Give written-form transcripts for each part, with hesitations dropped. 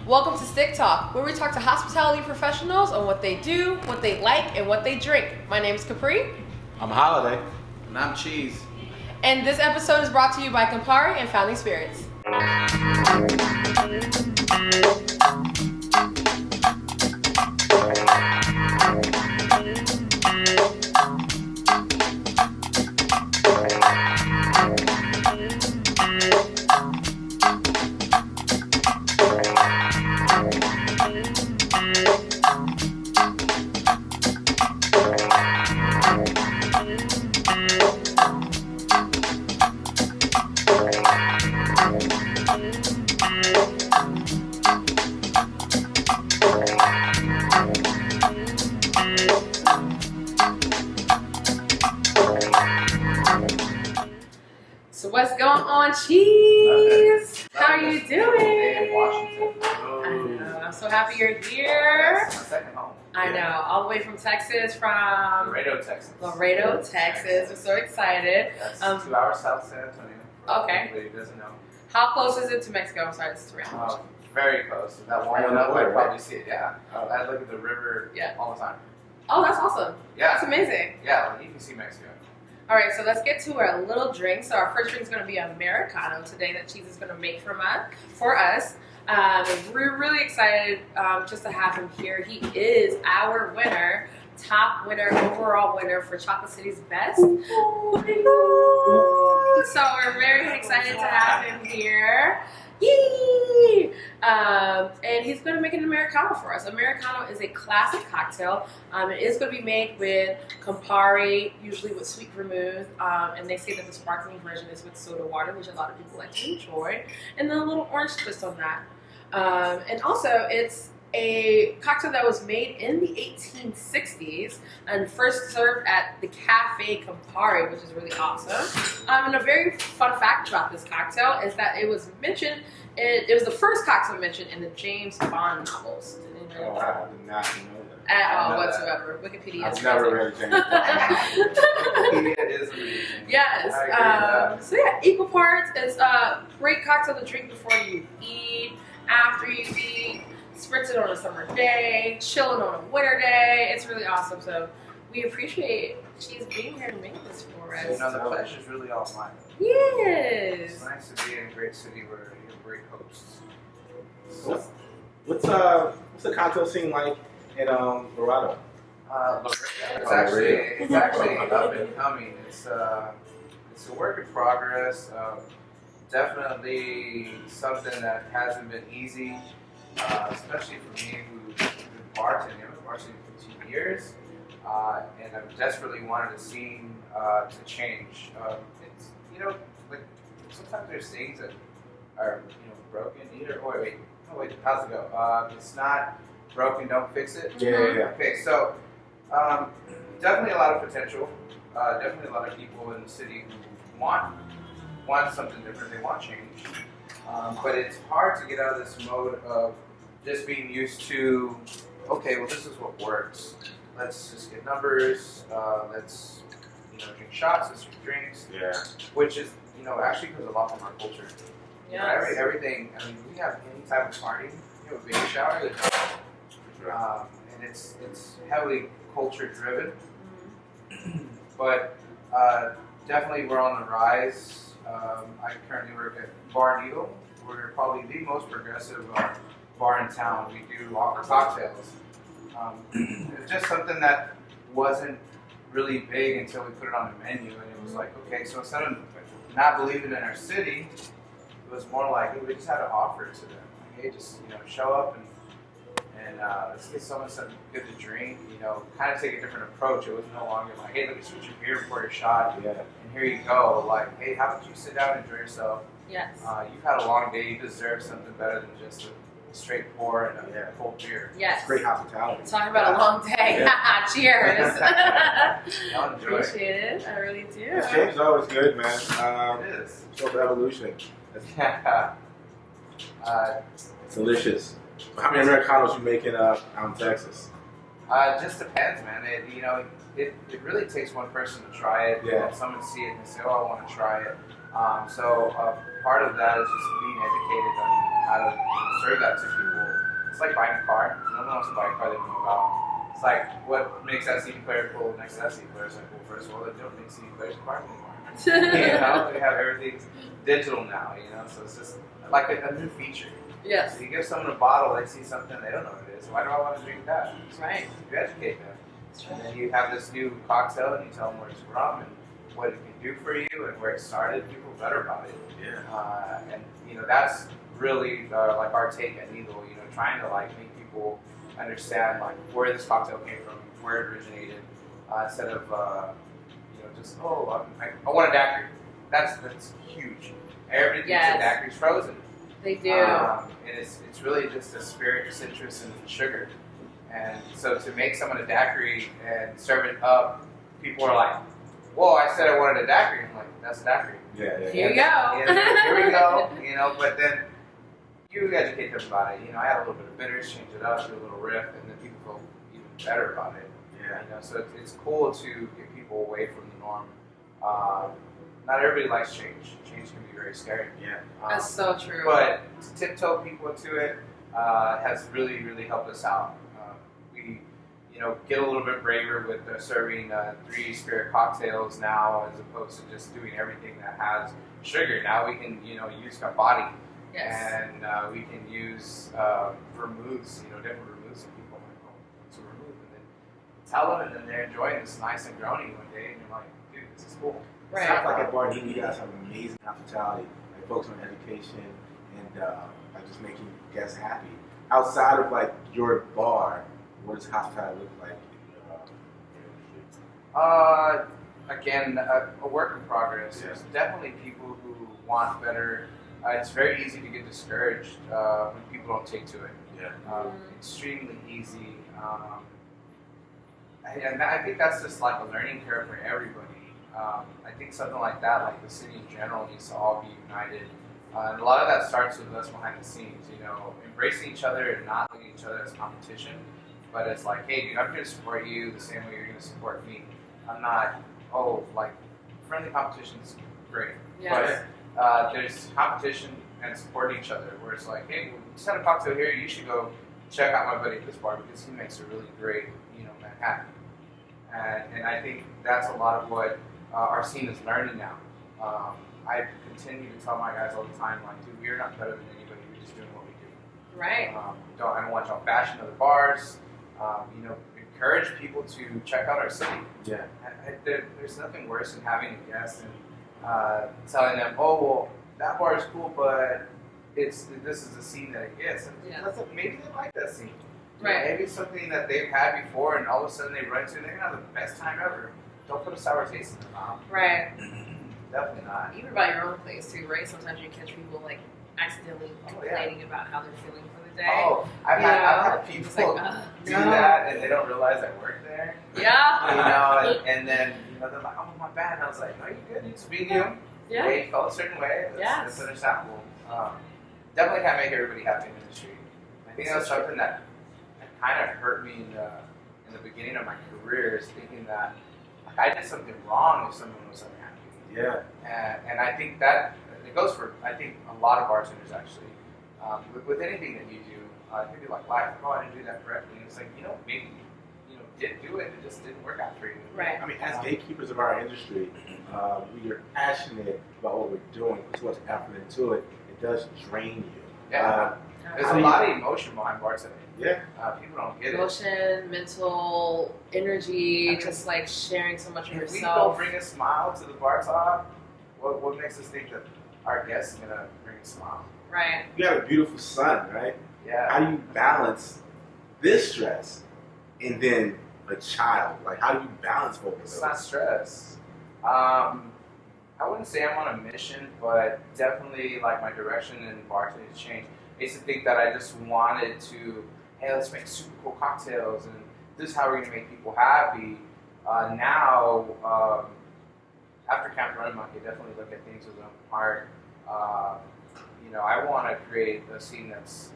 Welcome to StickTalk, where we talk to hospitality professionals on what they do, what they like, and what they drink. My name is Kapri. I'm Holiday. And I'm Cheese. And this episode is brought to you by Kapri and Founding Spirits. So what's going on, Cheese? How are you doing? In Washington. I know. I'm so happy you're here. That's my second home. I know. All the way from Texas, from Laredo, Texas. Laredo, Texas. We're so excited. That's 2 hours south of San Antonio. Okay. Anybody who doesn't know. How close is it to Mexico? I'm sorry, this is random. Very close. That one Right on the up, border, I probably see it. Yeah. I look at the river Yeah. all the time. Oh, that's awesome. Yeah. That's amazing. Yeah, like you can see Mexico. All right, so let's get to our little drink. So our first drink is going to be Americano today that Cheese is going to make for us. We're really excited just to have him here. He is our winner, top winner, overall winner for Chocolate City's Best. So we're very excited to have him here. Yee! And he's going to make an Americano for us. Americano is a classic cocktail. It is going to be made with Campari, usually with sweet vermouth. And they say that the sparkling version is with soda water, which a lot of people like to enjoy. And then a little orange twist on that. And also, it's a cocktail that was made in the 1860s and first served at the Cafe Campari, which is really awesome. And a very fun fact about this cocktail is that it was mentioned, it was the first cocktail mentioned in the James Bond novels. Did anybody know that? I did not know that. At all know that. whatsoever. Wikipedia I've is never crazy. read James Bond. It is amazing. Yes. I agree with So yeah, equal parts. It's a great cocktail to drink before you eat, after you eat, spritz it on a summer day, chilling on a winter day. It's really awesome. So we appreciate Cheese being here to make this for us. So, the pleasure's really all mine. Yes. It's nice to be in a great city where you have great hosts. What's the cocktail scene like in Laredo? It's actually up and coming. It's a work in progress. Definitely something that hasn't been easy, especially for me who's been bartending. I've been bartending for 2 years, and I've desperately wanted the scene to change. It's like sometimes there's things that are broken either. Oh wait, how's it go? It's not broken, don't fix it. Yeah. Okay, so definitely a lot of potential. Definitely a lot of people in the city who want something different. They want change, but it's hard to get out of this mode of just being used to. Okay, well, this is what works. Let's just get numbers. Let's drink shots. Let's drink drinks. Yeah. Which is actually comes a lot from our culture. Yes. Everything. I mean, we have any type of party. A baby shower. And it's heavily culture driven, but definitely we're on the rise. I currently work at Bar Needle. We're probably the most progressive bar in town. We do offer cocktails. It's just something that wasn't really big until we put it on the menu, and it was like, okay, so instead of not believing in our city, it was more like, hey, we just had to offer it to them. Like, hey, just show up and let's get someone something good to drink. Kind of take a different approach. It was no longer like, hey, let me switch your beer for your shot. Yeah. And here you go. Like, hey, how about you sit down and enjoy yourself? Yes. You've had a long day. You deserve something better than just a straight pour and a cold beer. Yes. It's great hospitality. Talking about a long day. Yeah. Cheers. I'll enjoy it. Appreciate it. I really do. This change is always good, man. It is. Shows the evolution. It's delicious. How many Americanos you making out in Texas? It just depends, man. It really takes one person to try it. Yeah. Someone see it and say, "Oh, I want to try it." So part of that is just being educated on how to serve that to people. It's like buying a car. No one wants to buy a car they don't know about. It's like what makes that CD player cool next to that CD player. It's like, well, first of all, they don't make CD players cars anymore. They have everything digital now, so it's just like a new feature. Yes. So you give someone a bottle, they see something, they don't know what it is. Why do I want to drink that? Right. You educate them. And then you have this new cocktail and you tell them where it's from and what it can do for you and where it started. People are better about it. Yeah. And that's really like our take at Needle, trying to like make people understand like where this cocktail came from, where it originated, instead of just I want a daiquiri. That's huge. Everybody thinks a daiquiri's frozen. They do. And it's really just a spirit, citrus, and sugar. And so to make someone a daiquiri and serve it up, people are like, "Whoa! I said I wanted a daiquiri." I'm like, "That's a daiquiri." Yeah. Here you go. Here we go. But then you educate them about it. I add a little bit of bitters, change it up, do a little riff, and then people feel even better about it. Yeah. So it's cool to get people away from the norm. Not everybody likes change. Change can be very scary. Yeah. That's so true. But to tiptoe people into it has really, really helped us out. We, get a little bit braver with serving 3 spirit cocktails now, as opposed to just doing everything that has sugar. Now we can, use Kapri. Yes. And we can use vermouths, different vermouths, and people are like, "Oh, what's a vermouth?" And then tell them, and then they're enjoying this nice Negroni one day, and you're like, "Dude, this is cool." It sounds like at Bar you guys have amazing hospitality, like focus on education and like just making guests happy. Outside of like your bar, what does hospitality look like in your industry? Again, a work in progress. Yeah. There's definitely people who want better. It's very easy to get discouraged when people don't take to it. Yeah. Extremely easy. And I think that's just like a learning curve for everybody. I think something like that, like the city in general, needs to all be united. And a lot of that starts with us behind the scenes, embracing each other and not looking at each other as competition. But it's like, hey, dude, I'm going to support you the same way you're going to support me. I'm not, friendly competition's great. Yes. But there's competition and supporting each other, where it's like, hey, we just had a cocktail here, you should go check out my buddy at this bar because he makes a really great, Manhattan. And I think that's a lot of what our scene is learning now. I continue to tell my guys all the time, like, dude, we're not better than anybody, we're just doing what we do. Right. I don't want y'all bashing other bars. Encourage people to check out our city. Yeah. There's nothing worse than having a guest and telling them, "Oh, well, that bar is cool, but this is the scene that it gets." And maybe they like that scene. Right. Maybe it's something that they've had before, and all of a sudden they run into it, and they're gonna have the best time ever. Don't put a sour taste in their mouth. Right. Definitely not. Even by your own place too, right? Sometimes you catch people like accidentally complaining about how they're feeling for the day. Oh, I've had people like, do that, and they don't realize I work there. Yeah. And then they're like, "Oh, my bad." And I was like, "No, you're good. It's being you. Yeah. They felt a certain way. That's understandable." Definitely can't make everybody happy in the industry. I think that was something that kind of hurt me in the beginning of my career, is thinking that I did something wrong if someone was unhappy. Yeah. And I think that it goes for, I think, a lot of bartenders actually. With anything that you do, it could be like life. "Oh, I didn't do that correctly." And it's like, maybe did do it. It just didn't work out for you. Right. I mean, as gatekeepers of our industry, we are passionate about what we're doing. Put too much effort into it. It does drain you. Yeah. There's a lot of emotion behind bartending. Yeah. People don't get it. Emotion, mental energy, just like sharing so much of If we yourself. don't bring a smile to the bar top, what makes us think that our guest is gonna bring a smile? Right. You got a beautiful son, right? Yeah. How do you balance this stress and then a child? Like, how do you balance both of It's those? not stress. I wouldn't say I'm on a mission, but definitely like my direction in bartending has changed. I used to think that I just wanted to, hey, let's make super cool cocktails and this is how we're gonna make people happy. Now, after Camp Run Monkey, I definitely look at things with an open heart. I want to create a scene that's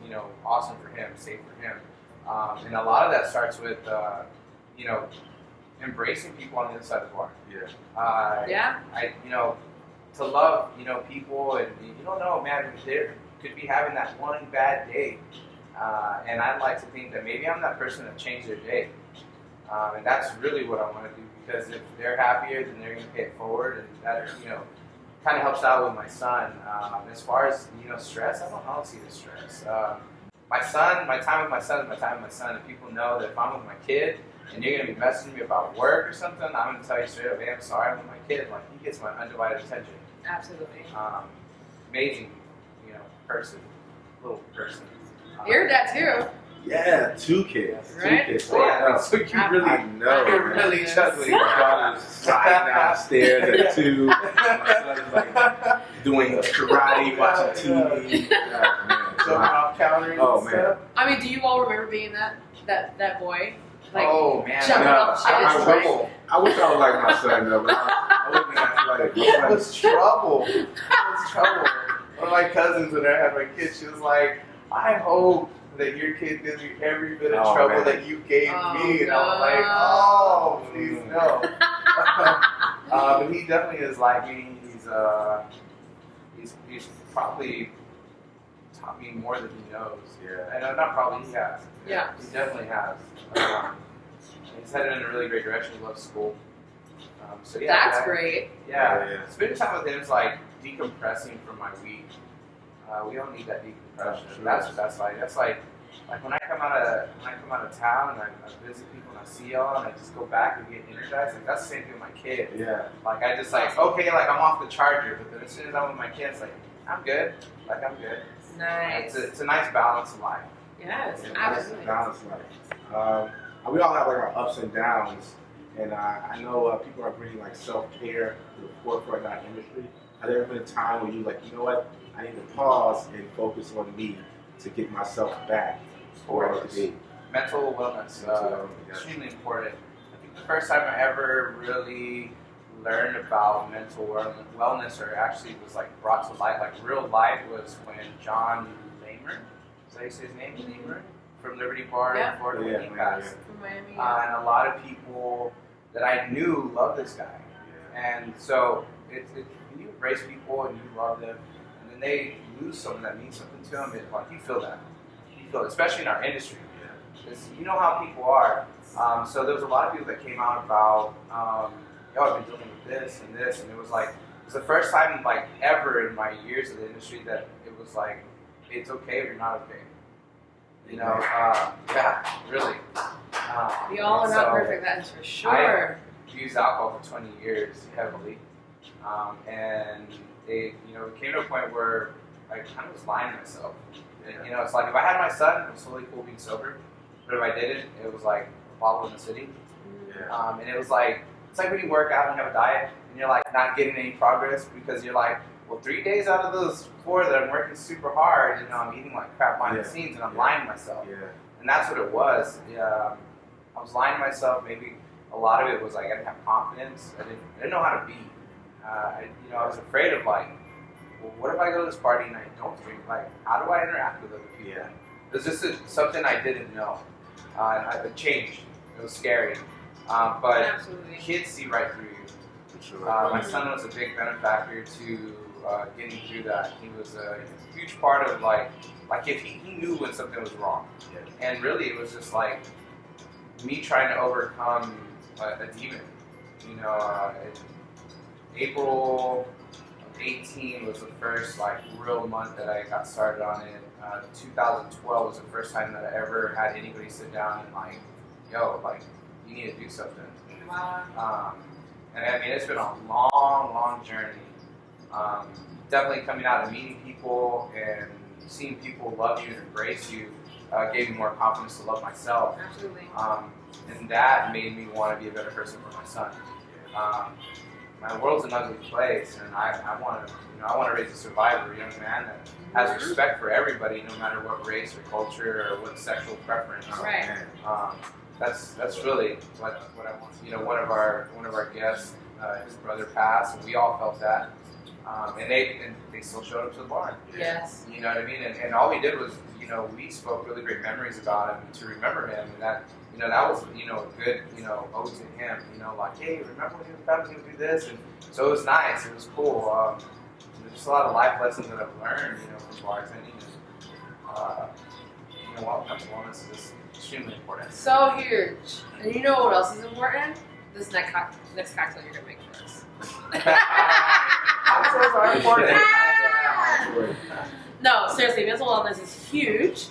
awesome for him, safe for him, and a lot of that starts with embracing people on the inside of the bar. To love people, and you don't know, man, they could be having that one bad day, And I'd like to think that maybe I'm that person that changed their day. And that's really what I want to do, because if they're happier, then they're going to pay it forward, and that, kind of helps out with my son. As far as, stress, I don't see the stress. My time with my son is my time with my son, and people know that if I'm with my kid and you're going to be messaging me about work or something, I'm going to tell you straight up, hey, I'm sorry, I'm with my kid. Like, he gets my undivided attention. Absolutely. Amazing, little person. You're that too. Yeah, 2 kids. Right? 2 kids. So, yeah, so you really, I know. you're man. really juggling. My daughter's sliding downstairs at 2. My son's like doing karate, watching TV. Oh, man. Jumping off counters. Oh, and man. stuff. I mean, do you all remember being that boy? Like, Oh man, jumping off shit. I It's wish- like- I wish I was like my son, though, but I wasn't athletic. It was trouble. It was trouble. One of my cousins, when I had my kid, she was like, I hope that your kid gives you every bit of Oh, trouble man. that you gave Oh, me. And I was like, oh, please no. But he definitely is like me. He's probably taught me more than he knows. Yeah. And not probably, he has. Yeah. He definitely has. He's headed in a really great direction. He loves school. So yeah. That's great. Yeah. Spending time with him is like decompressing from my week. We don't need that decompression. Sure. That's what that's like. That's like when I come out of town and I visit people and I see y'all and I just go back and get energized. Like that's the same thing with my kid. Yeah. Like I just okay, like I'm off the charger, but then as soon as I'm with my kids, like I'm good. Like I'm good. Nice. It's a nice balance of life. Yes, Yeah, absolutely. balance life. We all have like our ups and downs, and I know people are bringing like self-care to the forefront in our industry. Has there ever been a time where you like, you know what, I need to pause and focus on me to get myself back where I want to be? Mental wellness, extremely important. I think the first time I ever really learned about mental wellness, or actually was like brought to light, like real life, was when John Lamer, is that how you say his name? Lamer? From Liberty Bar in Florida, when he passed. From Miami. And a lot of people that I knew loved this guy. And so when you embrace people and you love them, and then they lose something that means something to them, it's like you feel that. You feel it, especially in our industry. Because you know how people are. So there was a lot of people that came out about, I've been dealing with this, and it was like, it was the first time like ever in my years of the industry that it was like, it's okay if you're not okay. Yeah, really. We all are not so perfect, that is for sure. I used alcohol for 20 years heavily, and it came to a point where I kind of was lying to myself. And, it's like if I had my son, it was totally cool being sober, but if I didn't, it was like a bottle in the city. And it was like, it's like when you work out and have a diet, and you're like not getting any progress because you're like, well, 3 days out of those 4 that I'm working super hard, I'm eating like crap behind the scenes, and I'm lying to myself. And that's what it was. I was lying to myself. Maybe a lot of it was like I didn't have confidence. I didn't know how to be. I was afraid of like, well, what if I go to this party and I don't drink? Like, how do I interact with other people? It was just something I didn't know. And it changed. It was scary. But Absolutely. kids see right through you. My son was a big benefactor to getting through that. He was a huge part of like if he knew when something was wrong. And really it was just like me trying to overcome a demon. April of 18 was the first like real month that I got started on it. 2012 was the first time that I ever had anybody sit down and like, yo, like you need to do something. Wow. And I mean, it's been a long, long journey. Definitely coming out and meeting people and seeing people love you and embrace you gave me more confidence to love myself. Absolutely. And that made me want to be a better person for my son. My world's an ugly place, and I want to raise a survivor, a young man that has respect for everybody, no matter what race or culture or what sexual preference. Right. That's really what I want. One of our guests, his brother passed, and we all felt that. And they still showed up to the barn. Yes. You know what I mean? And all we did was, we spoke really great memories about him to remember him, and that was, a good, ode to him. Like, hey, remember when he was coming, he would do this, and so it was nice. It was cool. There's just a lot of life lessons that I've learned, from bartending. mental wellness is extremely important. So huge. And you know what else is important? This next cocktail you're gonna make for us. Cocktails are important. No, seriously, mental wellness is huge.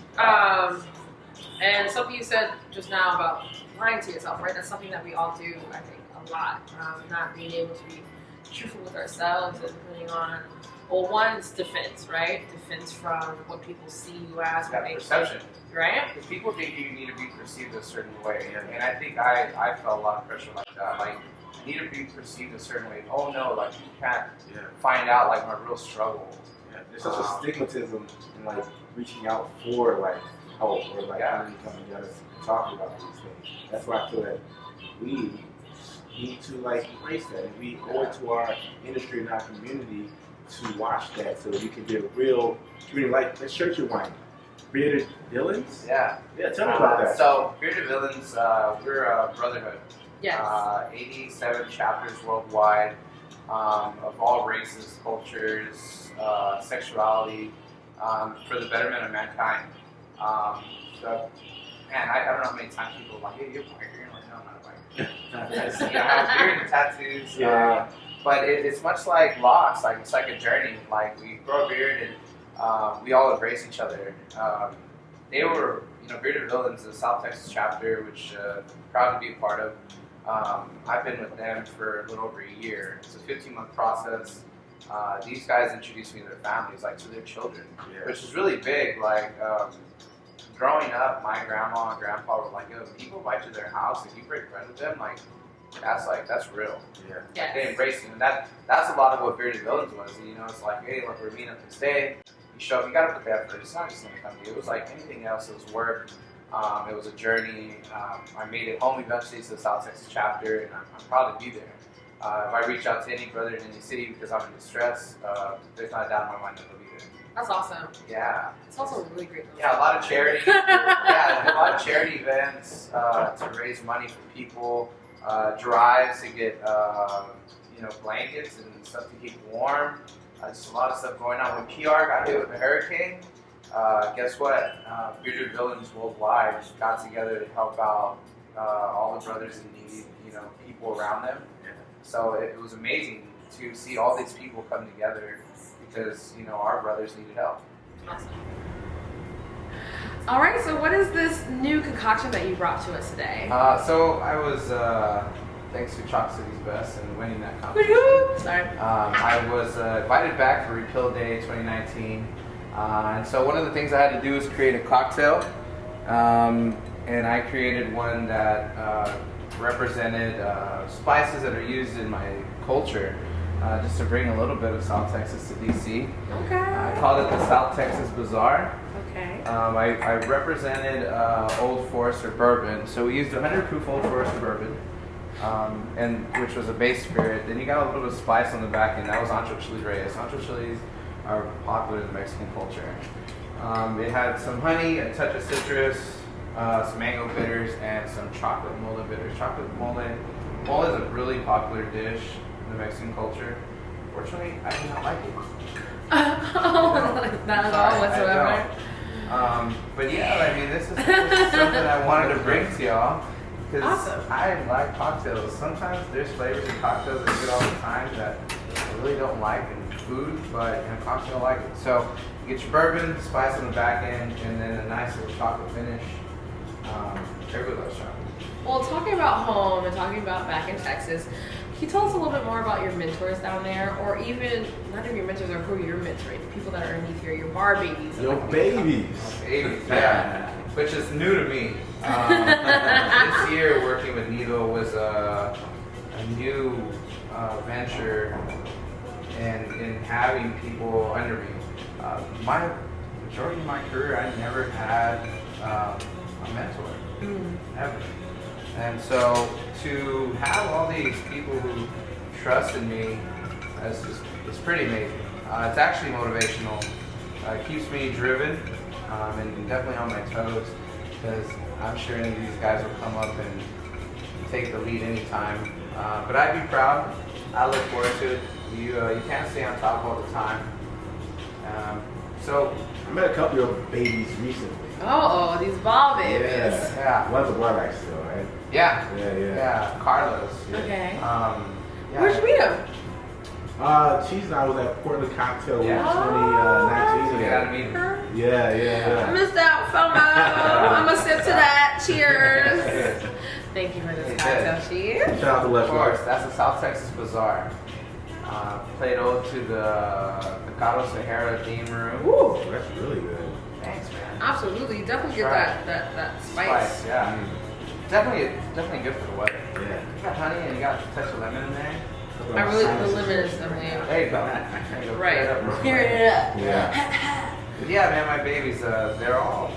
And something you said just now about lying to yourself, right? That's something that we all do, I think, a lot. Not being able to be truthful with ourselves and depending on, well, one is defense, right? Defense from what people see you as. That perception. Right? Because people think you need to be perceived a certain way. And I think I felt a lot of pressure like that. Like, I need to be perceived a certain way. Oh no, like you can't find out like my real struggle. Yeah. There's such a stigmatism in like reaching out for like help or like coming together and talking about these things. That's why I feel that we need to like embrace that, and we owe it to our industry and our community to watch that so that we can be a real community. Like the church you're whining. Bearded Villains? Yeah. Yeah, tell me about that. So, Bearded Villains, we're a brotherhood. Yes. 87 chapters worldwide, of all races, cultures, sexuality, for the betterment of mankind. So, man, I don't know how many times people are like, hey, you're a biker. You're like, no, I'm not a biker. I have a beard and tattoos. Yeah. But it's much like loss. Like, it's like a journey. Like, we grow a beard and we all embrace each other. They were, Bearded Villains, the South Texas chapter, which I'm proud to be a part of. I've been with them for a little over a year. It's a 15-month process. These guys introduced me to their families, like to their children, which is really big. Like, growing up, my grandma and grandpa were like, yo, people invite you to their house, if you break bread with them, that's real. Yeah. Yes. They embrace it, and that's a lot of what Bearded Villains was. It's like, hey, look, we're meeting up this day. You show up, you gotta put the effort. It's not just gonna come to you. It was like anything else. It was work. It was a journey. I made it home eventually to the South Texas chapter, and I'm proud to be there. If I reach out to any brother in any city because I'm in distress, there's not a doubt in my mind that they'll be there. That's awesome. Yeah. It's also really great. Yeah, a lot of charity. A lot of charity events to raise money for people. Drives to get blankets and stuff to keep warm. Just a lot of stuff going on. When PR got hit with the hurricane, guess what? Bearded Villains worldwide got together to help out all the brothers in need, people around them. Yeah. So it was amazing to see all these people come together because, our brothers needed help. Awesome. All right, so what is this new concoction that you brought to us today? So I was, thanks to Chalk City's Best and winning that competition. Sorry. I was invited back for Repeal Day 2019. And so one of the things I had to do was create a cocktail. And I created one that represented spices that are used in my culture, just to bring a little bit of South Texas to DC. Okay. I called it the South Texas Bazaar. Okay. I represented Old Forester bourbon. So we used 100 proof Old Forester bourbon, and which was a base spirit. Then you got a little bit of spice on the back end. That was Ancho Chili Reyes. Ancho chilies are popular in the Mexican culture. It had some honey, a touch of citrus, some mango bitters, and some chocolate mole bitters. Chocolate mole is a really popular dish in the Mexican culture. Fortunately, I do not like it. Not at all whatsoever. But yeah, this is something I wanted to bring to y'all because Awesome. I like cocktails. Sometimes there's flavors in cocktails that I get all the time that I really don't like in food, but in a cocktail I like it. So you get your bourbon, spice on the back end, and then a nice little chocolate finish. Everybody loves chocolate. Well, talking about home and talking about back in Texas, can you tell us a little bit more about your mentors down there, or even not even your mentors, or who you're mentoring, the people that are underneath here, your bar babies? Your babies. Babies, yeah. Which is new to me. This year, working with Nido was a new venture, and in having people under me. My majority of my career, I never had a mentor, ever. And so to have all these people who trust in me is pretty amazing. It's actually motivational. It keeps me driven and definitely on my toes because I'm sure any of these guys will come up and take the lead anytime. But I'd be proud. I look forward to it. You can't stay on top all the time. So I met a couple of your babies recently. Oh, these ball babies. Yeah. Loves the blood still, right? Yeah. Carlos. Okay. Yeah. Where'd you meet him? Cheese and I was at Portland Cocktail Week Yeah. 2019. So you gotta meet him. Yeah. I missed out, FOMO. I'm gonna sip to that. Cheers. Thank you for this cocktail, Cheese. Shout out to Of Left course, that's the South Texas Bazaar. Played ode to the Cabo Sahara theme room. Ooh, that's really good. Thanks, man. Absolutely, you definitely get Right. that spice. Yeah. Definitely good for the weather. Yeah. You got honey and you got a touch of lemon in there. I really, the lemon is definitely There you go. There you go. right. Here it up. Yeah. But yeah, man, my babies, they're all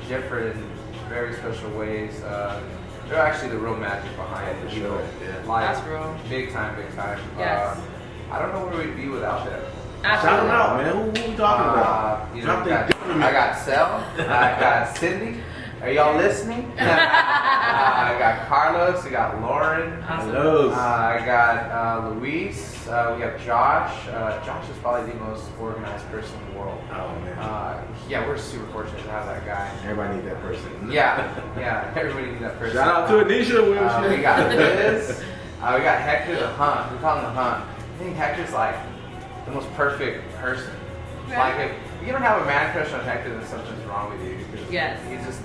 different in very special ways. They're actually the real magic behind the show. Yeah. Like, That's real. Big time. Yes. I don't know where we'd be without them. Shout them out, man. Who we talking about? You know, Drop I got Sel, I got Cindy. Are y'all listening? I got Carlos, I got Lauren. Hello. I got Luis. We have Josh. Josh is probably the most organized person in the world. Oh man. Yeah, we're super fortunate to have that guy. Everybody need that person. Yeah, everybody needs that person. Shout out to Anisha. We got Liz. We got Hector the Hunt. We call him the Hunt. I think Hector's like the most perfect person. Okay. Like if you don't have a man crush on Hector, then something's wrong with you. Because Yes. he's just.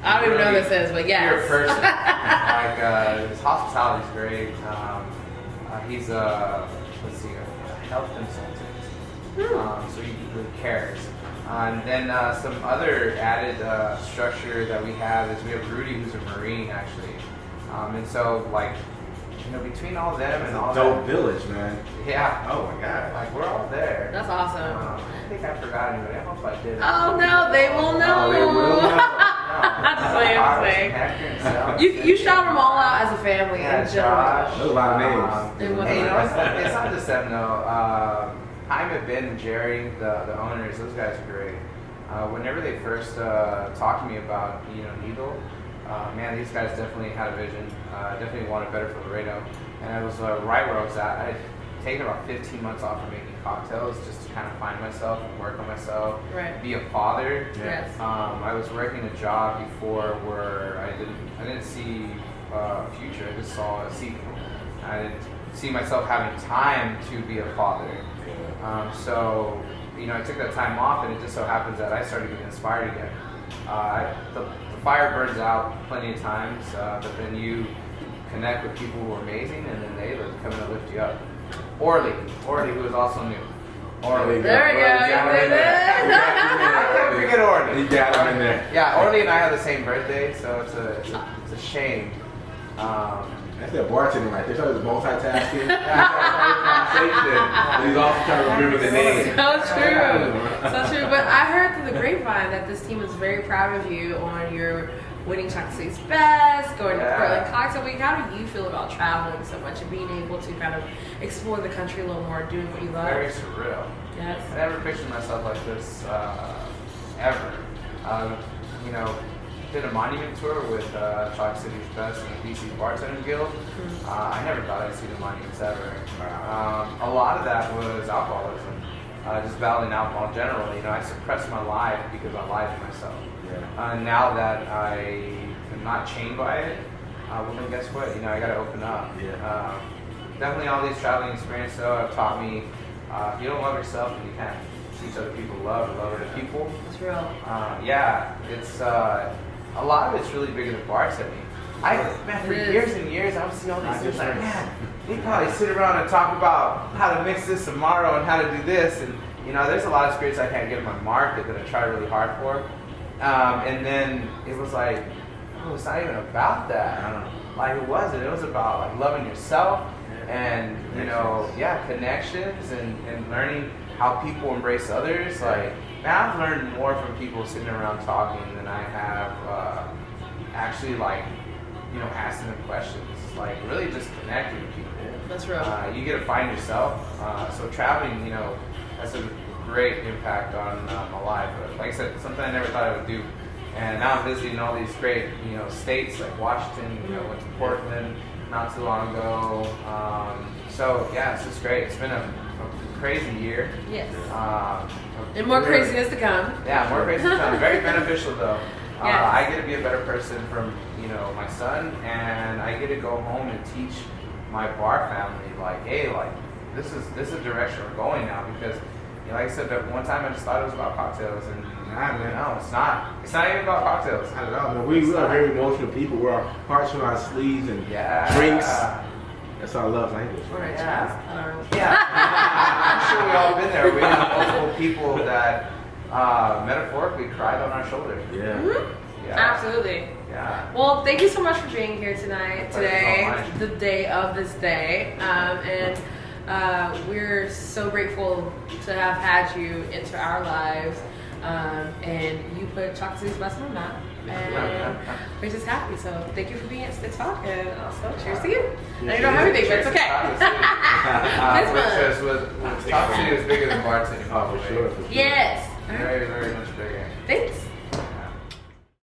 I don't even know what this is, but yes. You're a person. Like his hospitality's great. He's a health consultant. So he really cares. And then some other added structure that we have is we have Rudy, who's a Marine actually. And so like, you know, between all of them and all Dope that. village, man. Yeah. Oh my God. Like we're all there. That's awesome. I think I forgot anybody. I hope I did. Oh no, they will know. Oh, they will know. I'm just saying. You shout them all out as a family in general. Josh. There's a lot of names. Hey, you know, it's not just them though. Jaime, Ben, and Jerry, the owners, those guys are great. Whenever they first talked to me about, you know, Needle, man, these guys definitely had a vision. Definitely wanted better for Laredo. And I was right where I was at. I had taken about 15 months off from making cocktails just to kind of find myself and work on myself. Right. Be a father. Yes. I was working a job before where I didn't see a future. I just saw a sequel. I didn't see myself having time to be a father. So, you know, I took that time off, and it just so happens that I started getting inspired again. The fire burns out plenty of times, but then you connect with people who are amazing, and then they come in and lift you up. Orly, who is also new. Orly. There we go. I can't forget Orly. You got him in there. Yeah, Orly and I have the same birthday, so it's a shame. That's that bartender right there. So he's multitasking. He's also trying to remember the name. So true. But I heard through the grapevine that this team is very proud of you on your winning Chocolate State's Best, going to Portland Cocktail Week. How do you feel about traveling so much and being able to kind of explore the country a little more, doing what you love? Very surreal. Yes. I never pictured myself like this ever. You know, did a monument tour with Chocolate City's Best and the DC Bartending Guild. I never thought I'd see the monuments ever. A lot of that was alcoholism, just battling alcohol in general. You know, I suppressed my life because I lied to myself. Now that I am not chained by it, well then guess what? You know, I got to open up. Definitely all these traveling experiences though have taught me if you don't love yourself, then you can't teach other people to love other people. It's real. Yeah, it's a lot of it's really bigger than bartending. Man, for years and years, I would see all these things like, man, they probably sit around and talk about how to mix this tomorrow and how to do this, and you know, there's a lot of spirits I can't get in my market that I try really hard for. And then it was like, oh, it's not even about that. Like it wasn't. It was about like loving yourself and you know, connections and learning how people embrace others. Like, man, I've learned more from people sitting around talking than I have actually like, you know, asking them questions. Like really just connecting with people. That's real. You get to find yourself. So traveling, you know, that's a great impact on my life. But like I said, something I never thought I would do. And now I'm visiting all these great, you know, states like Washington. You know, went to Portland not too long ago. So yeah, it's just great. It's been a crazy year. Yes. And Really- more craziness to come. Yeah, more crazy time. Very beneficial though. Yes. I get to be a better person from my son, and I get to go home and teach my bar family like, hey, like this is the direction we're going now, because like I said, that one time I just thought it was about cocktails, and no, it's not. It's not even about cocktails. I don't know. Man. We are very emotional people. We're our hearts on our sleeves and Yeah. drinks. That's our love language. Right. Yeah. I'm sure we all been there. We have multiple people that metaphorically cried on our shoulders. Yeah. Mhm. Yeah. Absolutely. Yeah. Well, thank you so much for being here tonight. Today, Thank you so much. the day of this day, and we're so grateful to have had you into our lives. And you put chocolate city's best on that, and we're just happy. So thank you for being at StickTalk, and also cheers to you. I don't have anything, but it's okay. Cheers with Top City is bigger than Bar City. Oh, for sure. Yes. Very, very much bigger. Thanks.